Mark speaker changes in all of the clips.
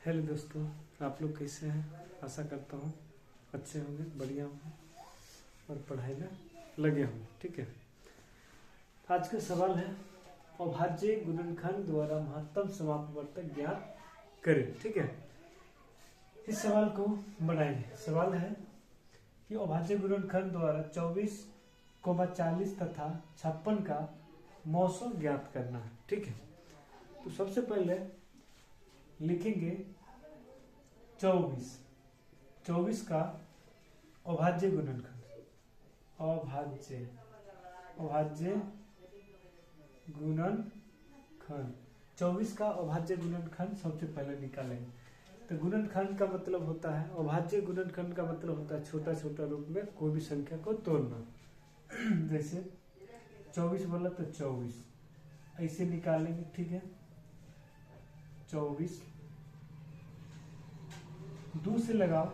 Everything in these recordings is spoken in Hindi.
Speaker 1: हेलो दोस्तों, आप लोग कैसे हैं? आशा करता हूँ अच्छे होंगे, बढ़िया होंगे और पढ़ाई में लगे होंगे। ठीक है, आज का सवाल है अभाज्य गुणनखंड द्वारा महत्तम समापवर्तक ज्ञात करें। ठीक है, इस सवाल को बनाएंगे। सवाल है कि अभाज्य गुणनखंड द्वारा 24, 40 तथा 56 का मौसम ज्ञात करना है। ठीक है, तो सबसे पहले लिखेंगे 24 का अभाज्य गुणनखंड। अभाज्य गुणनखंड 24 का अभाज्य गुणनखंड सबसे पहले निकालेंगे। तो गुणनखंड का मतलब होता है, अभाज्य गुणनखंड का मतलब होता है छोटा छोटा रूप में कोई भी संख्या को तोड़ना। जैसे 24 बोला तो 24 ऐसे निकालेंगे। ठीक है, 24 2 से लगाओ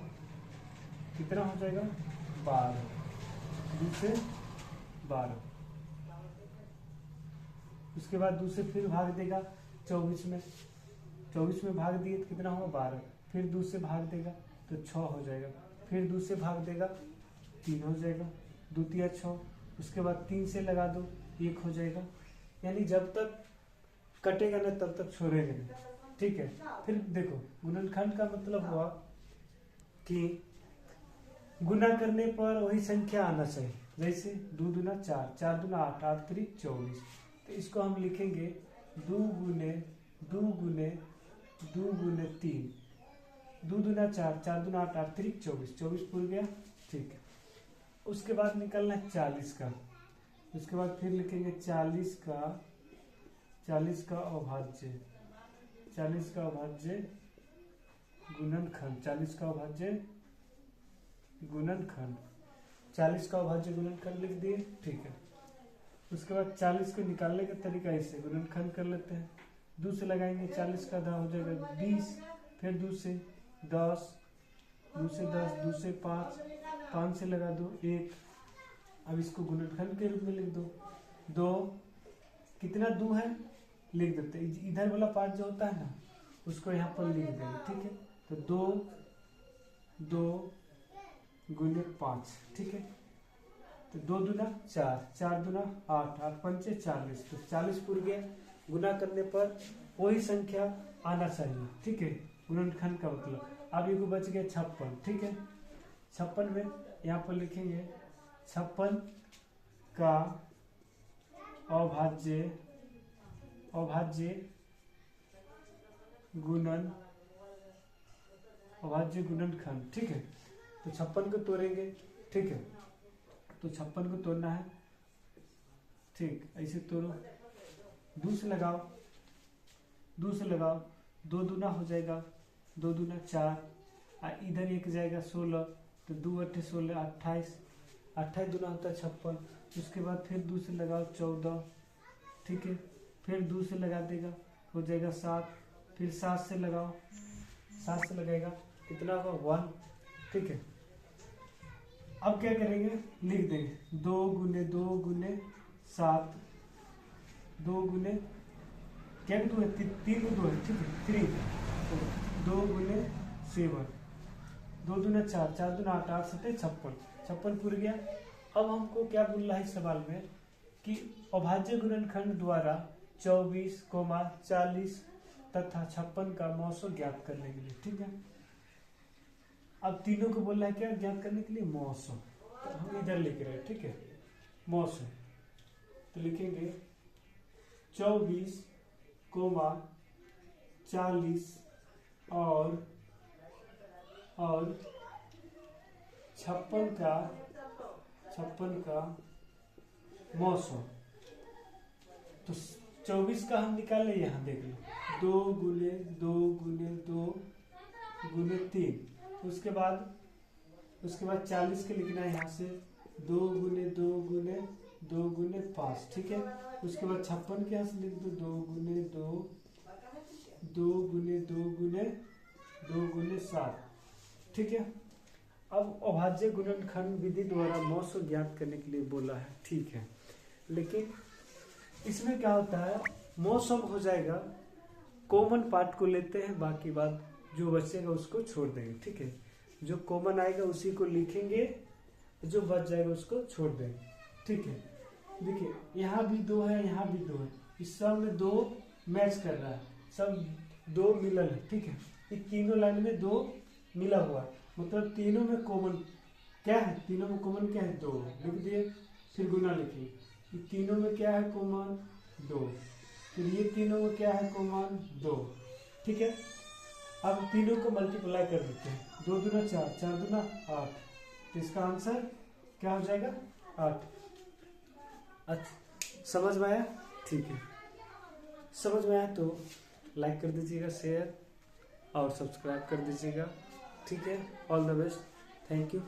Speaker 1: कितना हो जाएगा 12, 2 से 12। उसके बाद 2 से फिर भाग देगा 24 में, 24 में भाग दिए तो कितना होगा 12। फिर 2 से भाग देगा तो 6 हो जाएगा। फिर 2 से भाग देगा 3 हो जाएगा, 2 तिया 6। उसके बाद 3 से लगा दो 1 हो जाएगा। यानी जब तक कटेगा ना तब तक छोड़ेगा नहीं। ठीक है, फिर देखो गुणनखंड का मतलब हुआ कि गुना करने पर वही संख्या आना चाहिए। जैसे 2 दूना 4, 4 दूना 8, 8 त्रिक 24। तो इसको हम लिखेंगे 2 गुने 2 गुने 2 गुने 3, 2 दूना 4, 4 दूना 8, 8 त्रिक 24, 24 पूर गया। ठीक है, उसके बाद निकलना है 40 का। उसके बाद फिर लिखेंगे 40 का अभाज्य, 40 का अभाज्य गुणनखंड, 40 का अभाज्य गुणनखंड, 40 का अभाज्य गुणनखंड लिख दिए। ठीक है, उसके बाद 40 को निकालने का तरीका ऐसे गुणनखंड कर लेते हैं। 2 से लगाएंगे 40 का आधा हो जाएगा 20, फिर 2 से 10, 2 से 10, 2 से 5, 5 से लगा दो 1। अब इसको गुणनखंड के रूप में लिख दो। 2 कितना 2 है लिख देते, इधर वाला पार्ट जो होता है ना उसको यहाँ पर लिख देंगे। ठीक है, तो 2 गुने 5। ठीक है, तो 2 दूना 4, 4 दूना 8, 8 पंचे 40। तो 40 पूर गया। गुना करने पर वही संख्या आना चाहिए। ठीक है, गुणनखंड का मतलब। अब ये बच गया 56। ठीक है, 56 में यहाँ पर लिखेंगे 56 का अभाज्य गुणनखंड। ठीक है, तो 56 को तोड़ेंगे। ठीक है, तो 56 को तोड़ना है। ठीक, ऐसे तोड़ो, 2 से लगाओ, 2 से लगाओ, 2 दूना हो जाएगा, 2 दूना 4, इधर 1 जाएगा 16, तो 2 8 16, 28, 28 दूना होता है 56। उसके बाद फिर 2 से लगाओ 14। ठीक है, फिर 2 से लगा देगा हो जाएगा 7, फिर 7 से लगाओ, 7 से लगाएगा कितना होगा 1। ठीक है, अब क्या करेंगे लिख देंगे 2 गुने 2 गुने 7, 2 गुने क्या 2 है 3 2 है। ठीक है, 3, तो 2 गुने 7, 2 दूना 4, 4 दूना 8, 8 7 56, 56 पूर गया। अब हमको क्या बोल रहा है इस सवाल में कि अभाज्य गुणनखंड द्वारा 24, 40 तथा 56 का मौसम ज्ञात करने के लिए। ठीक है, अब तीनों को बोल रहा है क्या ज्ञात करने के लिए मौसम। तो हम इधर लिख रहे हैं। ठीक है, मौसम तो लिखेंगे 24, 40 और 56 का मौसम। तो 24 का हम निकाले, यहाँ देख लो 2 गुने 2 गुने 2 गुने 3। उसके बाद 40 के लिखना है यहाँ से 2 गुने 2 गुने 2 गुने 5। ठीक है, उसके बाद 56 के यहाँ से लिख दो 2 गुने 2 2 गुने 2 गुने 2 गुने 7। ठीक है, अब अभाज्य गुणनखंड विधि द्वारा मौसम ज्ञात करने के लिए बोला है। ठीक है, लेकिन इसमें क्या होता है मौसम हो जाएगा कॉमन पार्ट को लेते हैं, बाकी बात जो बचेगा उसको छोड़ देंगे, ठीक है। जो कॉमन आएगा उसी को लिखेंगे, जो बच जाएगा उसको छोड़ देंगे, ठीक है। देखिए यहाँ भी 2 है, यहाँ भी 2 है, इस सब में 2 मैच कर रहा है, सब 2 मिलन है, ठीक है। ये तीनों लाइन में 2 मिला हुआ है, मतलब तीनों में कॉमन क्या है, तीनों में कॉमन क्या है 2, लिख दिए। फिर गुना लिखिए, ये तीनों में क्या है कॉमन 2, फिर ये तीनों में क्या है कॉमन 2, ठीक है। अब तीनों को मल्टीप्लाई कर देते हैं, 2 दूना 4, 4 दूना 8, तो इसका आंसर क्या हो जाएगा 8। अच्छा समझ में आया, ठीक है। समझ में आया तो लाइक कर दीजिएगा, शेयर और सब्सक्राइब कर दीजिएगा, ठीक है। All the best, thank you.